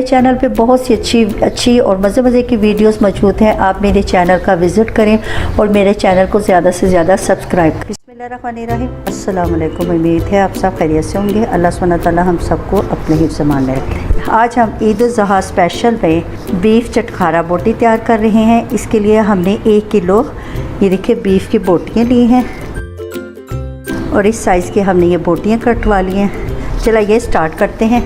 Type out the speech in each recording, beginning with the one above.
Channel पे बहुत सी अच्छी और मज़े की वीडियोस मौजूद हैं। आप मेरे चैनल का विज़िट करें और मेरे चैनल को ज़्यादा से ज़्यादा सब्सक्राइब करें। बिस्मिल्लाहिर्रहमानिर्रहीम। अस्सलाम वालेकुम। उम्मीद है आप सब खैरियत से होंगे। अल्लाह सुब्हानहू व तआला हम सबको अपने हिफ्ज़ ईमान में रखें। आज हम ईद उल ज़ुहा स्पेशल में बीफ चटखारा बोटी तैयार कर रहे हैं। इसके लिए हमने 1 किलो ये देखिए बीफ की बोटियाँ ली हैं और इस साइज़ की हमने ये बोटियाँ कटवा ली हैं। चला ये स्टार्ट करते हैं।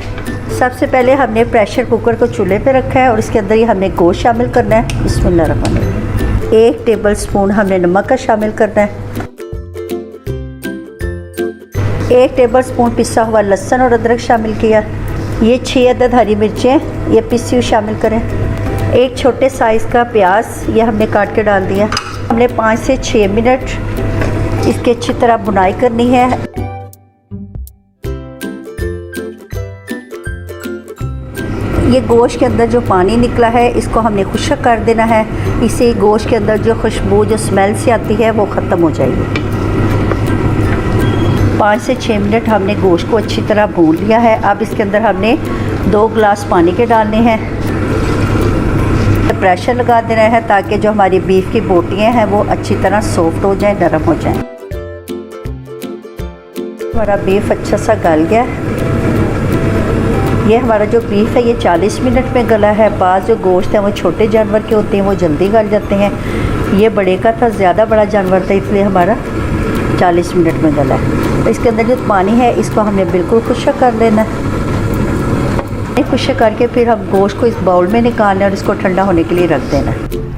सबसे पहले हमने प्रेशर कुकर को चूल्हे पे रखा है और इसके अंदर ही हमने गोश्त शामिल करना है। बिस्मिल्लाहिर्रहमानिर्रहीम। 1 टेबल स्पून हमने नमक का शामिल करना है। 1 टेबल स्पून पिसा हुआ लहसुन और अदरक शामिल किया। ये 6 अदद हरी मिर्चें ये पिसी हुई शामिल करें। 1 छोटे साइज़ का प्याज ये हमने काट के डाल दिया। हमने 5 से 6 मिनट इसकी अच्छी तरह बुनाई करनी है। ये गोश्त के अंदर जो पानी निकला है इसको हमने खुश्क कर देना है। इससे गोश्त के अंदर जो खुशबू जो स्मेल से आती है वो ख़त्म हो जाएगी। 5 से 6 मिनट हमने गोश्त को अच्छी तरह भून लिया है। अब इसके अंदर हमने 2 गिलास पानी के डालने हैं। प्रेशर लगा देना है ताकि जो हमारी बीफ की बोटियाँ हैं वो अच्छी तरह सॉफ्ट हो जाए, नरम हो जाए। हमारा बीफ अच्छा सा गल गया। ये हमारा जो बीफ है ये 40 मिनट में गला है। बाज़ जो गोश्त है वो छोटे जानवर के होते हैं वो जल्दी गल जाते हैं। ये बड़े का था, ज़्यादा बड़ा जानवर था इसलिए हमारा 40 मिनट में गला है। तो इसके अंदर जो पानी है इसको हमने बिल्कुल खुश्क कर लेना है। खुश्क करके फिर हम गोश्त को इस बाउल में निकालना और इसको ठंडा होने के लिए रख देना।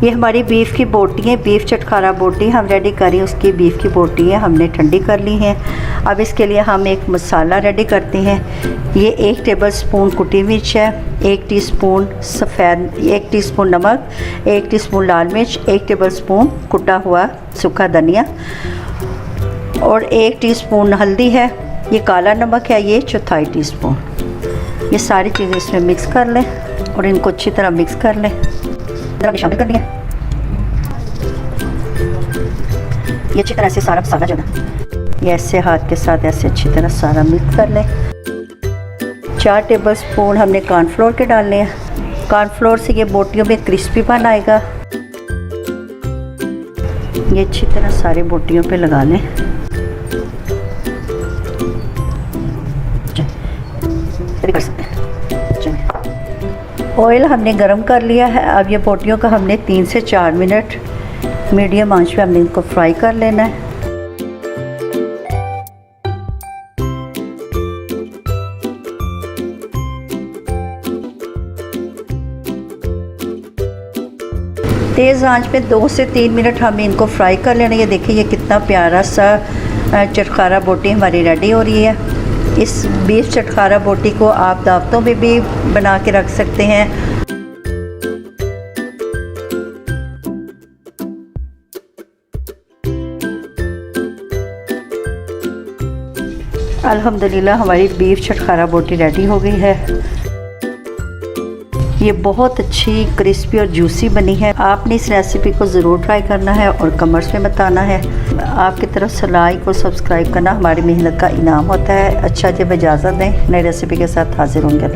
ये हमारी बीफ की बोटी है, बीफ चटखारा बोटी हम रेडी करें। उसकी बीफ की बोटी है हमने ठंडी कर ली है। अब इसके लिए हम एक मसाला रेडी करते हैं। ये 1 टेबल स्पून कुटी मिर्च है, 1 टीस्पून सफ़ेद, 1 टीस्पून नमक, 1 टीस्पून लाल मिर्च, 1 टेबल स्पून कुटा हुआ सूखा धनिया और 1 टीस्पून हल्दी है। ये काला नमक है, ये 1/4 टीस्पून। ये सारी चीज़ें इसमें मिक्स कर लें और इनको अच्छी तरह मिक्स कर लें। शामिल कर लिया ये अच्छी तरह से सारा मसाला जो है ये ऐसे हाथ के साथ ऐसे अच्छी तरह सारा मिक्स कर लें। 4 टेबल स्पून हमने कॉर्नफ्लोर के डालने हैं। कॉर्नफ्लोर से ये बोटियों में क्रिस्पीपन आएगा। ये अच्छी तरह सारे बोटियों पे लगा लें। कर सकते हैं। ऑयल हमने गरम कर लिया है। अब ये बोटियों का हमने 3 से 4 मिनट मीडियम आंच पे हमने इनको फ्राई कर लेना है। तेज़ आंच पे 2 से 3 मिनट हमें इनको फ्राई कर लेना। ये देखिए ये कितना प्यारा सा चटखारा बोटी हमारी रेडी हो रही है। इस बीफ चटखारा बोटी को आप दावतों में भी बना के रख सकते हैं। अल्हम्दुलिल्लाह हमारी बीफ चटखारा बोटी रेडी हो गई है। ये बहुत अच्छी क्रिस्पी और जूसी बनी है। आपने इस रेसिपी को ज़रूर ट्राई करना है और कमेंट्स में बताना है। आपकी तरफ से लाइक और सब्सक्राइब करना हमारी मेहनत का इनाम होता है। अच्छा जब इजाज़त दें, नई रेसिपी के साथ हाजिर होंगे।